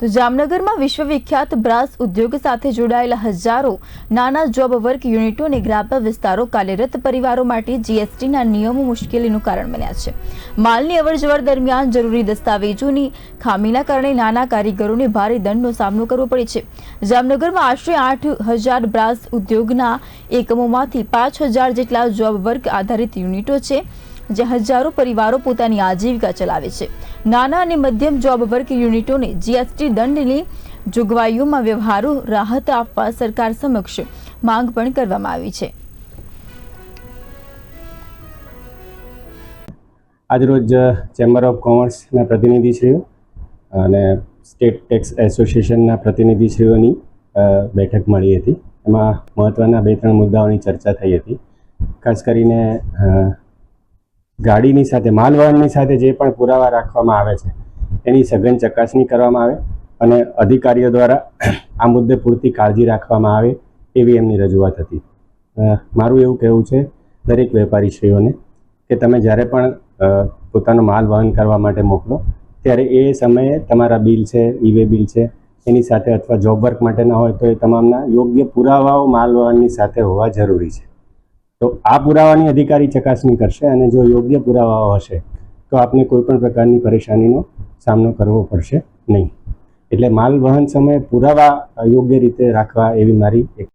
તો જામનગરમાં વિશ્વવિખ્યાત બ્રાસ ઉદ્યોગ સાથે જોડાયેલા હજારો નાના જોબ વર્ક યુનિટો અને ગ્રામ્ય વિસ્તારો કાર્યરત પરિવારો માટે જીએસટીના નિયમો મુશ્કેલીનું કારણ બન્યા છે। માલની અવરજવર દરમિયાન જરૂરી દસ્તાવેજોની ખામીના કારણે નાના કારીગરોને ભારે દંડનો સામનો કરવો પડે છે। જામનગરમાં આશરે 8,000 બ્રાસ ઉદ્યોગના એકમોમાંથી 5,000 જેટલા જોબ વર્ક આધારિત યુનિટો છે, જે હજારો પરિવારો પોતાની આજીવિકા ચલાવે છે। નાના અને મધ્યમ જોબ વર્ક યુનિટોને જીએસટી દંડની જોગવાઈઓમાં વ્યવહારો રાહત આપવા સરકાર સમક્ષ માંગ પણ કરવામાં આવી છે। આજરોજ ચેમ્બર ઓફ કોમર્સના પ્રતિનિધિશ્રીઓ અને સ્ટેટ ટેક્સ એસોસિએશનના પ્રતિનિધિશ્રીઓની બેઠક મળી હતી। એમાં મહત્ત્વના 2-3 મુદ્દાઓની ચર્ચા થઈ હતી। ખાસ કરીને ગાડીની સાથે માલવહનની સાથે જે પણ પુરાવા રાખવામાં આવે છે એની સઘન ચકાસણી કરવામાં આવે અને અધિકારીઓ દ્વારા આ મુદ્દે પૂરતી કાળજી રાખવામાં આવે એવી એમની રજૂઆત હતી। મારું એવું કહેવું છે દરેક વેપારીશ્રીઓને કે તમે જ્યારે પણ પોતાનો માલ વહન કરવા માટે મોકલો ત્યારે એ સમયે તમારા બિલ છે, ઈ-વે બિલ છે, એની સાથે અથવા જોબ વર્ક માટેના હોય તો એ તમામના યોગ્ય પુરાવાઓ માલ વહનની સાથે હોવા જરૂરી છે। તો આ પુરાવાની અધિકારી ચકાસણી કરશે અને જો યોગ્ય પુરાવાઓ હશે તો આપને કોઈ પણ પ્રકારની પરેશાનીનો સામનો કરવો પડશે નહીં। એટલે માલ વહન સમયે પુરાવા યોગ્ય રીતે રાખવા એવી મારી એક